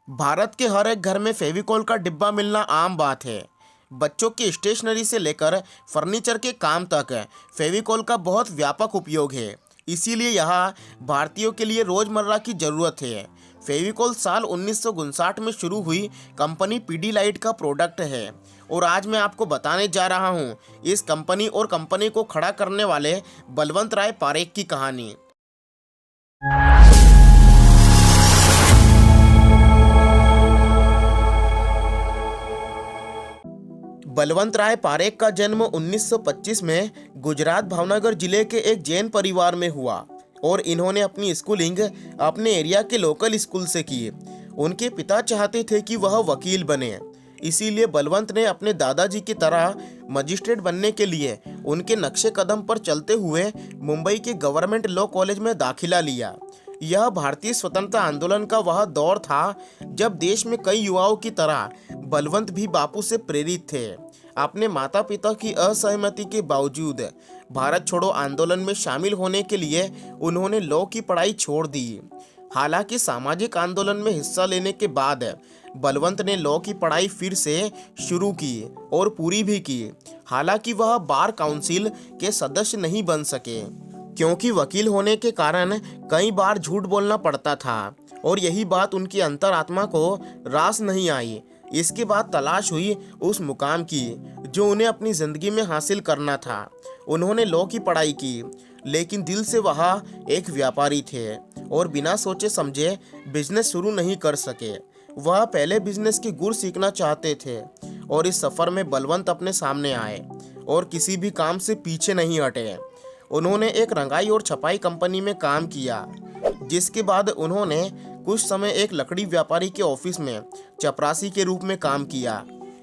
भारत के हर एक घर में फेविकोल का डिब्बा मिलना आम बात है। बच्चों की स्टेशनरी से लेकर फर्नीचर के काम तक फेविकोल का बहुत व्यापक उपयोग है। इसीलिए यह भारतीयों के लिए रोज़मर्रा की ज़रूरत है। फेविकोल साल 1959 में शुरू हुई कंपनी पीडीलाइट का प्रोडक्ट है और आज मैं आपको बताने जा रहा हूँ इस कंपनी और कंपनी को खड़ा करने वाले बलवंत राय पारेख की कहानी। बलवंत राय पारेख का जन्म 1925 में गुजरात भावनगर जिले के एक जैन परिवार में हुआ और इन्होंने अपनी स्कूलिंग अपने एरिया के लोकल स्कूल से की। उनके पिता चाहते थे कि वह वकील बने, इसीलिए बलवंत ने अपने दादाजी की तरह मजिस्ट्रेट बनने के लिए उनके नक्शे कदम पर चलते हुए मुंबई के गवर्नमेंट लॉ कॉलेज में दाखिला लिया। यह भारतीय स्वतंत्रता आंदोलन का वह दौर था जब देश में कई युवाओं की तरह बलवंत भी बापू से प्रेरित थे। अपने माता पिता की असहमति के बावजूद भारत छोड़ो आंदोलन में शामिल होने के लिए उन्होंने लॉ की पढ़ाई छोड़ दी। हालांकि सामाजिक आंदोलन में हिस्सा लेने के बाद बलवंत ने लॉ की पढ़ाई फिर से शुरू की और पूरी भी की। हालांकि वह बार काउंसिल के सदस्य नहीं बन सके क्योंकि वकील होने के कारण कई बार झूठ बोलना पड़ता था और यही बात उनकी अंतरात्मा को रास नहीं आई। इसके बाद तलाश हुई उस मुकाम की जो उन्हें अपनी ज़िंदगी में हासिल करना था। उन्होंने लॉ की पढ़ाई की, लेकिन दिल से वह एक व्यापारी थे और बिना सोचे समझे बिजनेस शुरू नहीं कर सके। वह पहले बिजनेस की गुर सीखना चाहते थे और इस सफ़र में बलवंत अपने सामने आए और किसी भी काम से पीछे नहीं हटे। उन्होंने एक रंगाई और छपाई कंपनी में काम किया, जिसके बाद उन्होंने कुछ समय एक लकड़ी व्यापारी के ऑफिस में चपरासी के रूप में काम किया।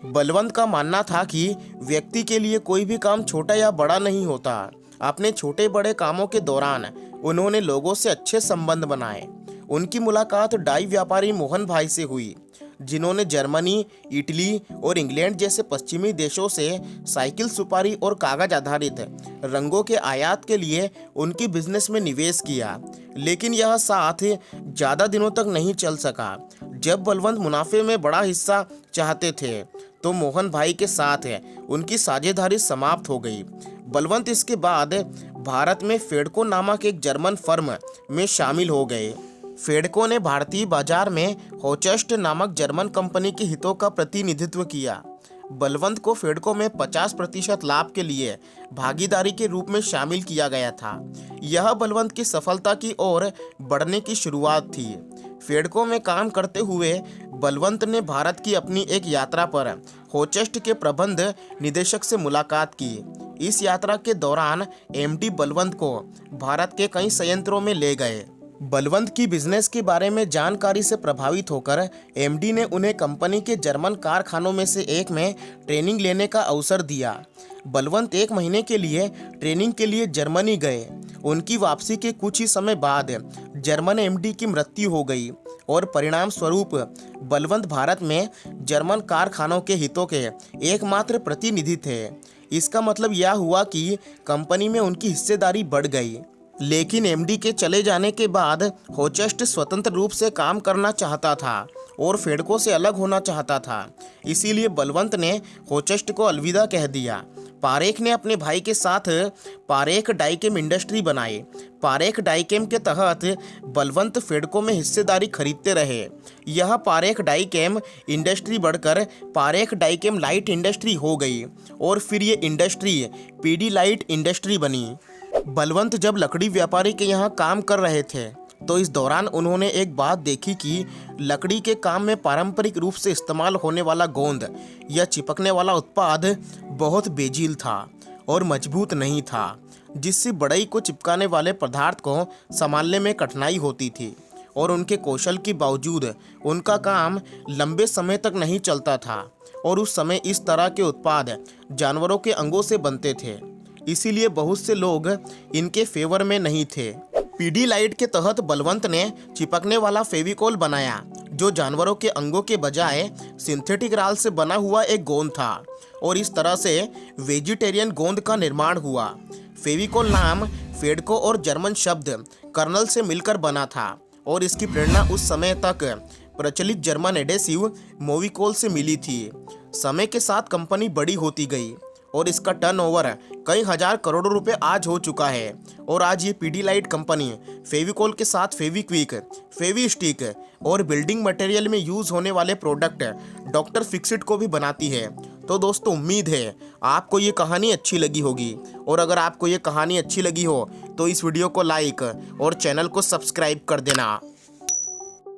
बलवंत का मानना था कि व्यक्ति के लिए कोई भी काम छोटा या बड़ा नहीं होता। अपने छोटे बड़े कामों के दौरान उन्होंने लोगों से अच्छे संबंध बनाए। उनकी मुलाकात डाई व्यापारी मोहन भाई से हुई, जिन्होंने जर्मनी, इटली और इंग्लैंड जैसे पश्चिमी देशों से साइकिल, सुपारी और कागज आधारित रंगों के आयात के लिए उनकी बिजनेस में निवेश किया। लेकिन यह साथ ज़्यादा दिनों तक नहीं चल सका। जब बलवंत मुनाफे में बड़ा हिस्सा चाहते थे तो मोहन भाई के साथ उनकी साझेदारी समाप्त हो गई। बलवंत इसके बाद भारत में फेडको नामक एक जर्मन फर्म में शामिल हो गए। फेडको ने भारतीय बाजार में होचस्ट नामक जर्मन कंपनी के हितों का प्रतिनिधित्व किया। बलवंत को फेडको में 50% लाभ के लिए भागीदारी के रूप में शामिल किया गया था। यह बलवंत की सफलता की ओर बढ़ने की शुरुआत थी। फेडको में काम करते हुए बलवंत ने भारत की अपनी एक यात्रा पर होचस्ट के प्रबंध निदेशक से मुलाकात की। इस यात्रा के दौरान एमडी बलवंत को भारत के कई संयंत्रों में ले गए। बलवंत की बिजनेस के बारे में जानकारी से प्रभावित होकर एमडी ने उन्हें कंपनी के जर्मन कारखानों में से एक में ट्रेनिंग लेने का अवसर दिया। बलवंत 1 महीने के लिए ट्रेनिंग के लिए जर्मनी गए। उनकी वापसी के कुछ ही समय बाद जर्मन एमडी की मृत्यु हो गई और परिणाम स्वरूप बलवंत भारत में जर्मन कारखानों के हितों के एकमात्र प्रतिनिधि थे। इसका मतलब यह हुआ कि कंपनी में उनकी हिस्सेदारी बढ़ गई। लेकिन एमडी के चले जाने के बाद होचस्ट स्वतंत्र रूप से काम करना चाहता था और फेडको से अलग होना चाहता था। इसीलिए बलवंत ने होचस्ट को अलविदा कह दिया। पारेख ने अपने भाई के साथ पारेख डाइकेम इंडस्ट्री बनाई। पारेख डाइकेम के तहत बलवंत फेडको में हिस्सेदारी खरीदते रहे। यह पारेख डाइकेम इंडस्ट्री बढ़कर पारेख डाइकेम लाइट इंडस्ट्री हो गई और फिर ये इंडस्ट्री पीडीलाइट इंडस्ट्री बनी। बलवंत जब लकड़ी व्यापारी के यहाँ काम कर रहे थे तो इस दौरान उन्होंने एक बात देखी कि लकड़ी के काम में पारंपरिक रूप से इस्तेमाल होने वाला गोंद या चिपकने वाला उत्पाद बहुत बेजील था और मजबूत नहीं था, जिससे बढ़ई को चिपकाने वाले पदार्थ को संभालने में कठिनाई होती थी और उनके कौशल के बावजूद उनका काम लंबे समय तक नहीं चलता था। और उस समय इस तरह के उत्पाद जानवरों के अंगों से बनते थे, इसीलिए बहुत से लोग इनके फेवर में नहीं थे। पीडीलाइट के तहत बलवंत ने चिपकने वाला फेविकोल बनाया, जो जानवरों के अंगों के बजाय सिंथेटिक राल से बना हुआ एक गोंद था और इस तरह से वेजिटेरियन गोंद का निर्माण हुआ। फेविकोल नाम फेडको और जर्मन शब्द कर्नल से मिलकर बना था और इसकी प्रेरणा उस समय तक प्रचलित जर्मन एडेसिव मोविकोल से मिली थी। समय के साथ कंपनी बड़ी होती गई और इसका टर्नओवर कई हजार करोड़ रुपए आज हो चुका है। और आज ये पीडीलाइट कंपनी फेविकोल के साथ फेविक्विक, फेविस्टिक और बिल्डिंग मटेरियल में यूज होने वाले प्रोडक्ट डॉक्टर फिक्सिट को भी बनाती है। तो दोस्तों, उम्मीद है आपको ये कहानी अच्छी लगी होगी, और अगर आपको ये कहानी अच्छी लगी हो तो इस वीडियो को लाइक और चैनल को सब्सक्राइब कर देना।